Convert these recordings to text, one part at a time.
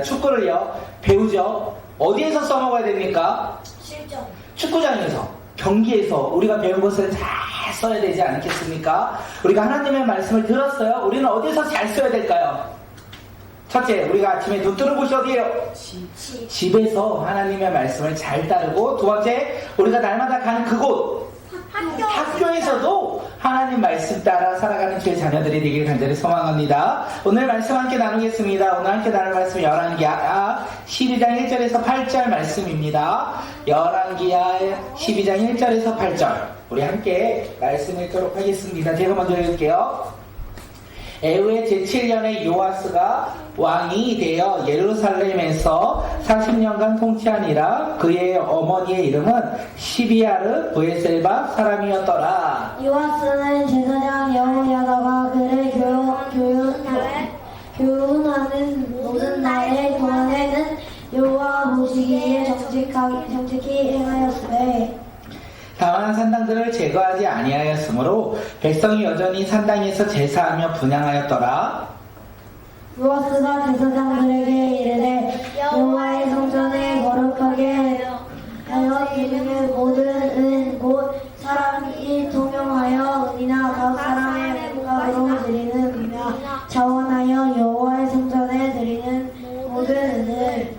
축구를요 배우죠. 어디에서 써먹어야 됩니까? 실전. 축구장에서, 경기에서 우리가 배운 것을 잘 써야 되지 않겠습니까? 우리가 하나님의 말씀을 들었어요. 우리는 어디서 잘 써야 될까요? 첫째, 우리가 아침에 눈 뜨는 곳이 어디예요? 집에서 하나님의 말씀을 잘 따르고, 두 번째, 우리가 날마다 가는 그곳, 학교에서도 하나님 말씀 따라 살아가는 주의 자녀들이 되길 간절히 소망합니다. 오늘 말씀 함께 나누겠습니다. 오늘 함께 나눌 말씀 열왕기하 12장 1절에서 8절 말씀입니다. 열왕기하 12장 1절에서 8절 우리 함께 말씀 읽도록 하겠습니다. 제가 먼저 읽을게요. 에후의 제7년에 요아스가 왕이 되어 예루살렘에서 40년간 통치하니라. 그의 어머니의 이름은 시비아르 브에셀바 사람이었더라. 요아스는 제사장 여호야다가 그를 교훈하는 모든 날의 동안에는 여호와 보시기에 정직히 행하였으되 다만 산당들을 제거하지 아니하였으므로 백성이 여전히 산당에서 제사하며 분향하였더라. 요아스가 제사장들에게 이르되 여호와의 성전에 거룩하게 하여 드리는 모든 은 곧 사람이 통용하여 은이나 각 사람의 생각으로 드리는 은이나 자원하여 여호와의 성전에 드리는 모든 은을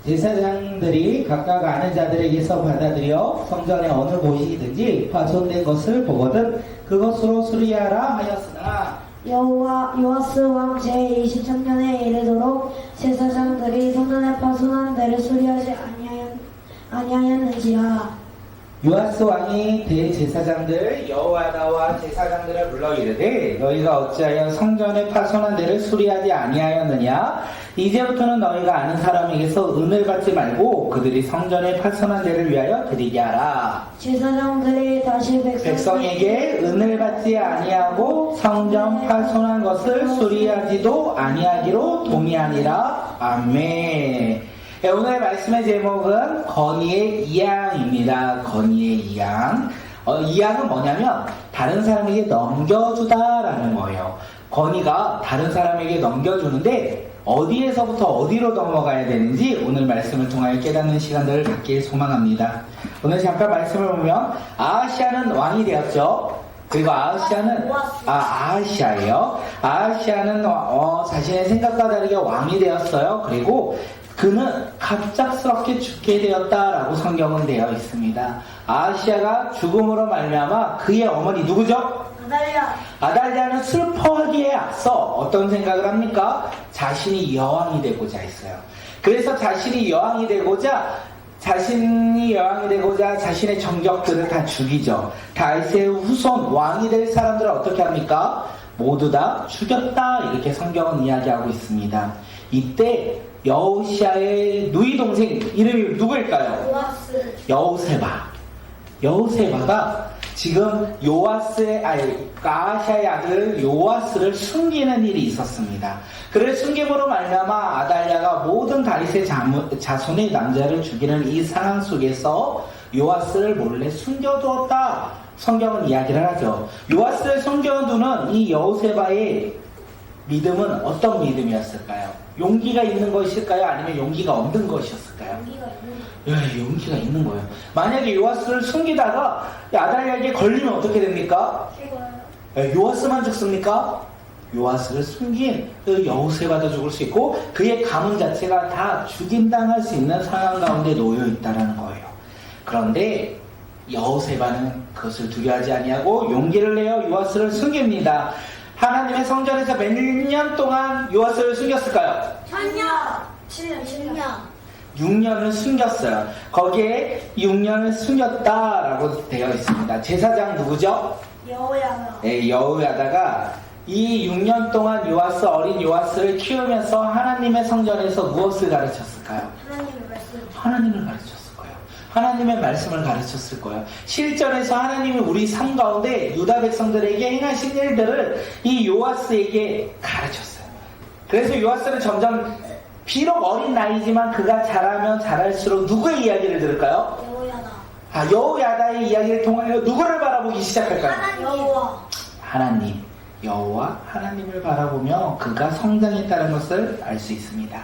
제사장들이 각각 아는 자들에게서 받아들여 성전의 어느 곳이든지 파손된 것을 보거든 그것으로 수리하라 하였으나 요아스 왕 제23년에 이르도록 제사장들이 성전에 파손한 데를 수리하지 아니하였는지라. 요아스 왕이 대제사장들 여호와다와 제사장들을 불러 이르되 너희가 어찌하여 성전의 파손한 데를 수리하지 아니하였느냐. 이제부터는 너희가 아는 사람에게서 은을 받지 말고 그들이 성전의 파손한 데를 위하여 드리게 하라. 제사장들이 다시 백성에게 은을 받지 아니하고 성전 파손한 것을 수리하지도 아니하기로 동의하니라. 아멘. 네, 오늘 말씀의 제목은 건의의 이양입니다. 건의의 이양. 이양은 뭐냐면 다른 사람에게 넘겨주다라는 거예요. 건의가 다른 사람에게 넘겨주는데 어디에서부터 어디로 넘어가야 되는지 오늘 말씀을 통하여 깨닫는 시간들을 갖길 소망합니다. 오늘 잠깐 말씀을 보면 아하시아는 왕이 되었죠. 그리고 아하시아예요. 아하시아는 자신의 생각과 다르게 왕이 되었어요. 그리고 그는 갑작스럽게 죽게 되었다라고 성경은 되어 있습니다. 아하시아가 죽음으로 말미암아 그의 어머니 누구죠? 아달랴는 슬퍼하기에 앞서 어떤 생각을 합니까? 자신이 여왕이 되고자 했어요. 그래서 자신이 여왕이 되고자 자신의 정적들을 다 죽이죠. 다윗의 후손 왕이 될 사람들을 어떻게 합니까? 모두 다 죽였다 이렇게 성경은 이야기하고 있습니다. 이때 여호시아의 누이 동생 이름이 누구일까요? 여호세바가 지금 아하시아의 아들 요아스를 숨기는 일이 있었습니다. 그를 숨김으로 말미암아 아달랴가 모든 다윗의 자손의 남자를 죽이는 이 상황 속에서 요아스를 몰래 숨겨두었다. 성경은 이야기를 하죠. 요아스를 숨겨두는 이 여호세바의 믿음은 어떤 믿음이었을까요? 용기가 있는 것일까요? 아니면 용기가 없는 것이었을까요? 용기가 있는 거예요. 만약에 요아스를 숨기다가 아달랴에게 걸리면 어떻게 됩니까? 요아스만 죽습니까? 요아스를 숨긴 여호세바도 죽을 수 있고 그의 가문 자체가 다 죽임당할 수 있는 상황 가운데 놓여 있다는 거예요. 그런데 여호세바는 그것을 두려워하지 아니하고 용기를 내어 요아스를 숨깁니다. 하나님의 성전에서 몇 년 동안 요아스를 숨겼을까요? 7년. 6년을 숨겼어요. 거기에 6년을 숨겼다라고 되어 있습니다. 제사장 누구죠? 여호야다. 네, 여호야다가 이 6년 동안 어린 요아스를 키우면서 하나님의 성전에서 무엇을 가르쳤을까요? 하나님을 가르쳤을 거예요. 하나님의 말씀을 가르쳤을 거예요. 실전에서 하나님이 우리 삶 가운데 유다 백성들에게 행하신 일들을 이 요아스에게 가르쳤어요. 그래서 요아스는 점점 비록 어린 나이지만 그가 자라면 자랄수록 누구의 이야기를 들을까요? 여호야다의 이야기를 통하여 누구를 바라보기 시작할까요? 하나님. 여호와 하나님을 바라보며 그가 성장했다는 것을 알 수 있습니다.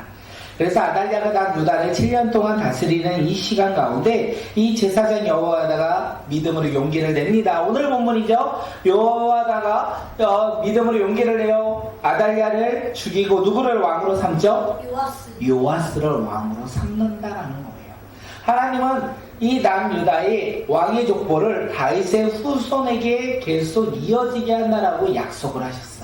그래서 아달랴가 난 유다를 7년 동안 다스리는 이 시간 가운데 이 제사장 여호야다가 믿음으로 용기를 냅니다. 오늘 본문이죠. 여호야다가 믿음으로 용기를 내요. 아달랴를 죽이고 누구를 왕으로 삼죠? 요아스를 왕으로 삼는다라는 거예요. 하나님은 이 남유다의 왕의 족보를 다윗의 후손에게 계속 이어지게 한다라고 약속을 하셨어요.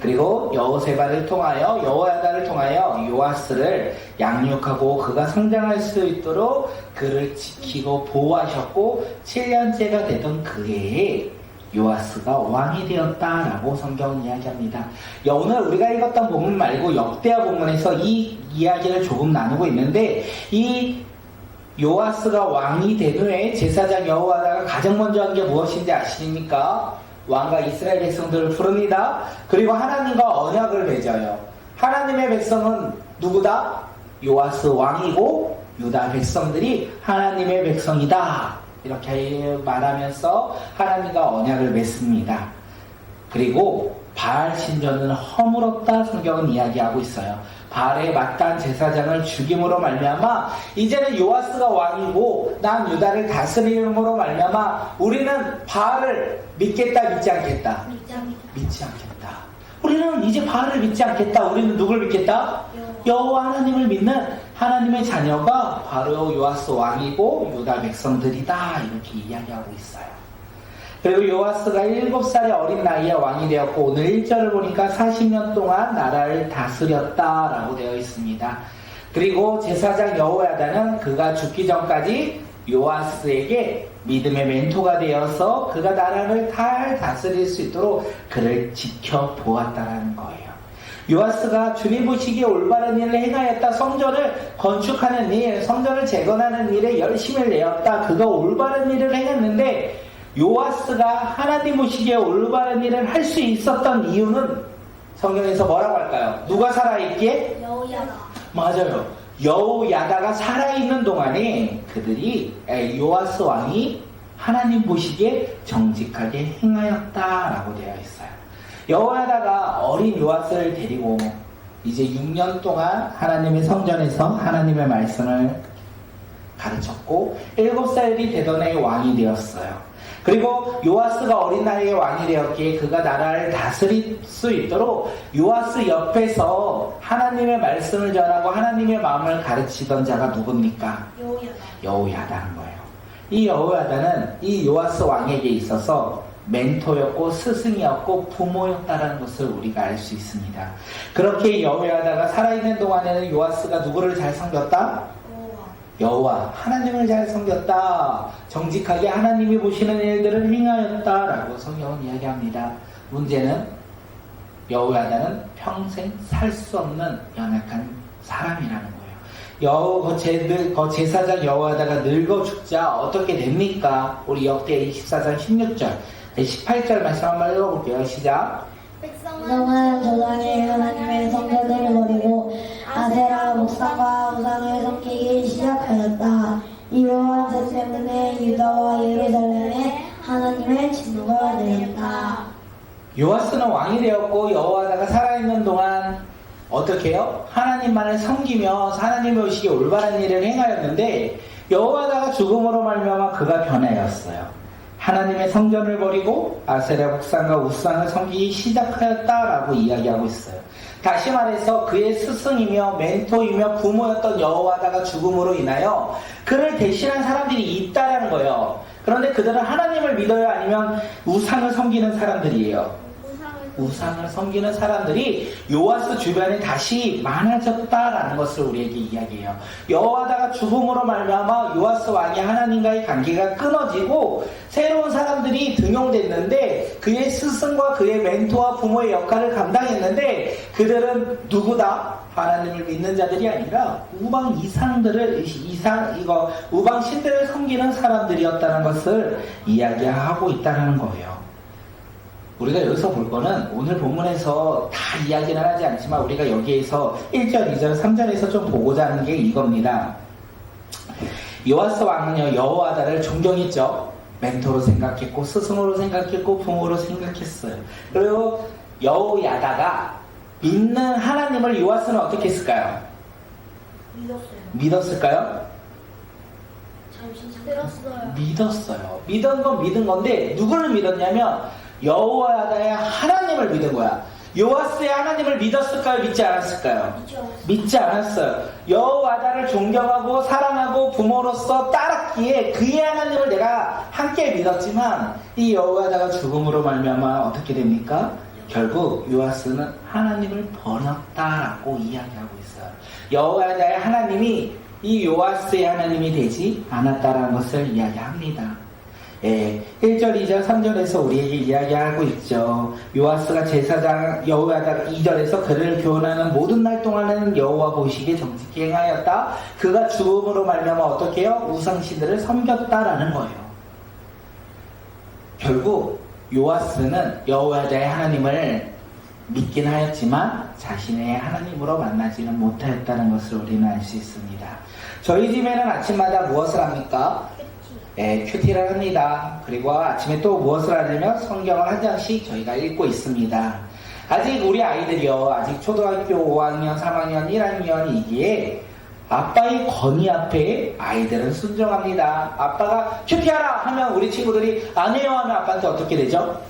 그리고 여호세바를 통하여 여호야다를 통하여 요아스를 양육하고 그가 성장할 수 있도록 그를 지키고 보호하셨고 7년째가 되던 그 해에 요아스가 왕이 되었다라고 성경은 이야기합니다. 오늘 우리가 읽었던 본문 말고 역대하 본문에서 이 이야기를 조금 나누고 있는데 이 요아스가 왕이 된 후에 제사장 여호야다가 가장 먼저 한 게 무엇인지 아십니까? 왕과 이스라엘 백성들을 부릅니다. 그리고 하나님과 언약을 맺어요. 하나님의 백성은 누구다? 요아스 왕이고 유다 백성들이 하나님의 백성이다. 이렇게 말하면서 하나님과 언약을 맺습니다. 그리고 바알 신전은 허물었다 성경은 이야기하고 있어요. 바알의 마탄 제사장을 죽임으로 말미암아 이제는 요아스가 왕이고 난 유다를 다스림으로 말미암아 우리는 바알을 믿겠다 믿지 않겠다? 믿지 않겠다. 우리는 이제 바알을 믿지 않겠다. 우리는 누굴 믿겠다? 여호와 하나님을 믿는 하나님의 자녀가 바로 요아스 왕이고 유다 백성들이다. 이렇게 이야기하고 있어요. 그리고 요아스가 7살의 어린 나이에 왕이 되었고 오늘 1절을 보니까 40년 동안 나라를 다스렸다라고 되어 있습니다. 그리고 제사장 여호야다는 그가 죽기 전까지 요아스에게 믿음의 멘토가 되어서 그가 나라를 잘 다스릴 수 있도록 그를 지켜보았다라는 거예요. 요아스가 주님 보시기에 올바른 일을 행하였다. 성전을 건축하는 일, 성전을 재건하는 일에 열심을 내었다. 그가 올바른 일을 행했는데 요아스가 하나님 보시기에 올바른 일을 할 수 있었던 이유는 성경에서 뭐라고 할까요? 누가 살아있기에? 여호야다. 맞아요. 여호야다가 살아있는 동안에 그들이 요아스 왕이 하나님 보시기에 정직하게 행하였다라고 되어 있어요. 여호야다가 어린 요아스를 데리고 이제 6년 동안 하나님의 성전에서 하나님의 말씀을 가르쳤고 7살이 되던 해에 왕이 되었어요. 그리고 요아스가 어린 나이에 왕이 되었기에 그가 나라를 다스릴 수 있도록 요아스 옆에서 하나님의 말씀을 전하고 하나님의 마음을 가르치던 자가 누굽니까? 여호야다인 거예요. 이 여호야다는 이 요아스 왕에게 있어서 멘토였고 스승이었고 부모였다는 것을 우리가 알 수 있습니다. 그렇게 여호야다가 살아있는 동안에는 요아스가 누구를 잘 섬겼다? 여호와 하나님을 잘 섬겼다. 정직하게 하나님이 보시는 일들을 행하였다라고 성경은 이야기합니다. 문제는 여호야다는 평생 살 수 없는 연약한 사람이라는 거예요. 제사장 여호야다가 늙어 죽자 어떻게 됩니까? 우리 역대 24장 16절 18절 말씀 한번 읽어볼게요. 시작. 백성은 조상의 하나님의 성전을 버리고 아세라 목상과 우상을 섬기기 시작하였다. 이러한 죄 때문에 유다와 예루살렘에 하나님의 진노가 내렸다. 요아스는 왕이 되었고 여호야다가 살아있는 동안 어떻게 해요? 하나님만을 섬기며 하나님의 보시기에 올바른 일을 행하였는데 여호야다가 죽음으로 말미암아 그가 변하였어요. 하나님의 성전을 버리고 아세라 목상과 우상을 섬기기 시작하였다라고 이야기하고 있어요. 다시 말해서 그의 스승이며 멘토이며 부모였던 여호야다가 죽음으로 인하여 그를 대신한 사람들이 있다라는 거예요. 그런데 그들은 하나님을 믿어요? 아니면 우상을 섬기는 사람들이에요? 우상을 섬기는 사람들이 요아스 주변에 다시 많아졌다라는 것을 우리에게 이야기해요. 여호야다가 죽음으로 말미암아 요아스 왕이 하나님과의 관계가 끊어지고 새로운 사람들이 등용됐는데 그의 스승과 그의 멘토와 부모의 역할을 감당했는데 그들은 누구다? 하나님을 믿는 자들이 아니라 우방 우방 신들을 섬기는 사람들이었다는 것을 이야기하고 있다는 거예요. 우리가 여기서 볼 거는 오늘 본문에서 다 이야기는 하지 않지만 우리가 여기에서 1절, 2절, 3절에서 좀 보고자 하는 게 이겁니다. 요아스 왕은요 여호야다를 존경했죠. 멘토로 생각했고 스승으로 생각했고 부모로 생각했어요. 그리고 여호야다가 믿는 하나님을 요아스는 어떻게 했을까요? 믿었을까요? 들었어요. 믿었어요. 믿은 건 믿은 건데 누구를 믿었냐면 여호와의 하나님을 믿은 거야. 요아스의 하나님을 믿었을까요? 믿지 않았을까요? 믿지 않았어요. 여호와를 존경하고 사랑하고 부모로서 따랐기에 그의 하나님을 내가 함께 믿었지만 이 여호와가 죽음으로 말미암아 어떻게 됩니까? 결국 요아스는 하나님을 버렸다라고 이야기하고 있어요. 여호와의 하나님이 이 요아스의 하나님이 되지 않았다라는 것을 이야기합니다. 1절, 2절, 3절에서 우리에게 이야기하고 있죠. 요아스가 제사장 여호와가 2절에서 그를 교훈하는 모든 날 동안은 여호와 보시기에 정직히 행하였다. 그가 죽음으로 말미암아 어떻게 해요? 우상신들을 섬겼다라는 거예요. 결국 요아스는 여호와의 하나님을 믿긴 하였지만 자신의 하나님으로 만나지는 못하였다는 것을 우리는 알 수 있습니다. 저희 집에는 아침마다 무엇을 합니까? 큐티를 합니다. 그리고 아침에 또 무엇을 하냐면 성경을 한 장씩 저희가 읽고 있습니다. 아직 우리 아이들이요, 아직 초등학교 5학년, 3학년, 1학년이기에 아빠의 건의 앞에 아이들은 순종합니다. 아빠가 큐티하라 하면 우리 친구들이 안 해요 하면 아빠한테 어떻게 되죠?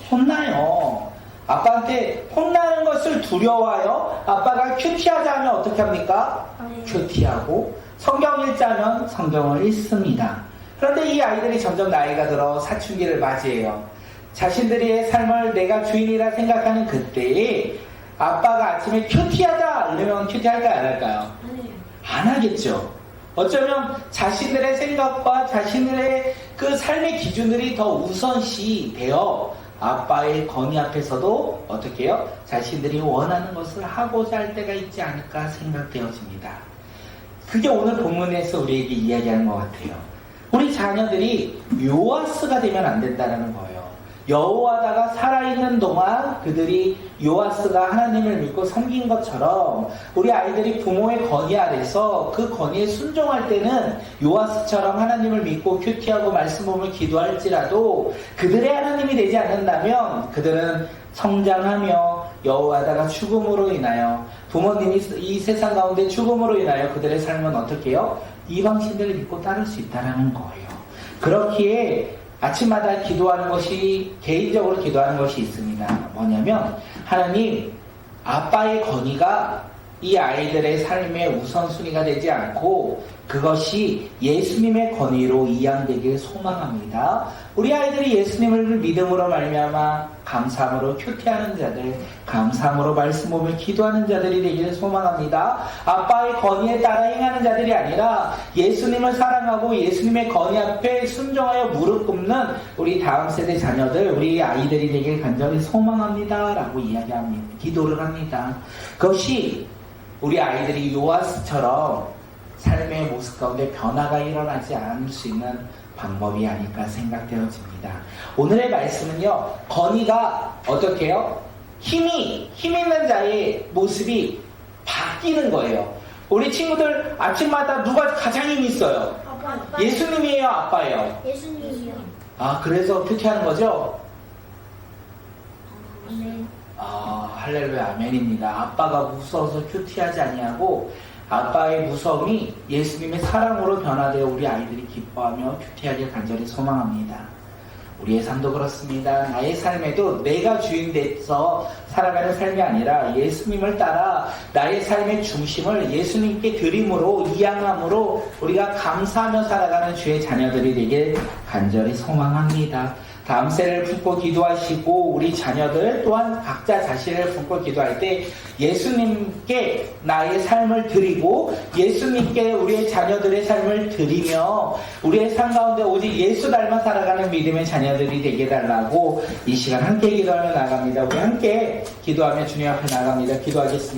혼나요. 아빠한테 혼나는 것을 두려워하여 아빠가 큐티하자 하면 어떻게 합니까? 큐티하고 성경 읽자면 성경을 읽습니다. 그런데 이 아이들이 점점 나이가 들어 사춘기를 맞이해요. 자신들의 삶을 내가 주인이라 생각하는 그때에 아빠가 아침에 큐티하자 이러면 큐티할까요? 안 할까요? 안 하겠죠. 어쩌면 자신들의 생각과 자신들의 그 삶의 기준들이 더 우선시 되어 아빠의 건의 앞에서도 어떻게 해요? 자신들이 원하는 것을 하고자 할 때가 있지 않을까 생각되어집니다. 그게 오늘 본문에서 우리에게 이야기하는 것 같아요. 우리 자녀들이 요아스가 되면 안 된다는 거예요. 여호와다가 살아있는 동안 그들이 요아스가 하나님을 믿고 섬긴 것처럼 우리 아이들이 부모의 건의 아래서 그 건의에 순종할 때는 요아스처럼 하나님을 믿고 큐티하고 말씀 보며 기도할지라도 그들의 하나님이 되지 않는다면 그들은 성장하며 여호와다가 죽음으로 인하여 부모님이 이 세상 가운데 죽음으로 인하여 그들의 삶은 어떻게 해요? 이방신들을 믿고 따를 수 있다는 거예요. 그렇기에 아침마다 기도하는 것이 개인적으로 기도하는 것이 있습니다. 뭐냐면 하나님 아빠의 건의가 이 아이들의 삶의 우선순위가 되지 않고 그것이 예수님의 건의로 이양되길 소망합니다. 우리 아이들이 예수님을 믿음으로 말미암아 감사함으로 큐티하는 자들, 감사함으로 말씀 보며 기도하는 자들이 되기를 소망합니다. 아빠의 건의에 따라 행하는 자들이 아니라 예수님을 사랑하고 예수님의 건의 앞에 순종하여 무릎 꿇는 우리 다음 세대 자녀들, 우리 아이들이 되길 간절히 소망합니다. 라고 이야기합니다. 기도를 합니다. 그것이 우리 아이들이 요아스처럼 삶의 모습 가운데 변화가 일어나지 않을 수 있는 방법이 아닐까 생각되어집니다. 오늘의 말씀은요, 건의가 어떻게 해요? 힘 있는 자의 모습이 바뀌는 거예요. 우리 친구들 아침마다 누가 가장 힘이 있어요? 아빠. 예수님이에요, 아빠예요? 예수님이요. 아, 그래서 큐티하는 거죠? 아멘. 아, 할렐루야, 아멘입니다. 아빠가 무서워서 큐티하지 아니하고 아빠의 무서움이 예수님의 사랑으로 변화되어 우리 아이들이 기뻐하며 큐티하길 간절히 소망합니다. 우리의 삶도 그렇습니다. 나의 삶에도 내가 주인 돼서 살아가는 삶이 아니라 예수님을 따라 나의 삶의 중심을 예수님께 드림으로 이양함으로 우리가 감사하며 살아가는 주의 자녀들이 되길 간절히 소망합니다. 다음 세를 품고 기도하시고 우리 자녀들 또한 각자 자신을 품고 기도할 때 예수님께 나의 삶을 드리고 예수님께 우리의 자녀들의 삶을 드리며 우리의 삶 가운데 오직 예수 닮아 살아가는 믿음의 자녀들이 되게 해달라고 이 시간 함께 기도하며 나갑니다. 우리 함께 기도하며 주님 앞에 나갑니다. 기도하겠습니다.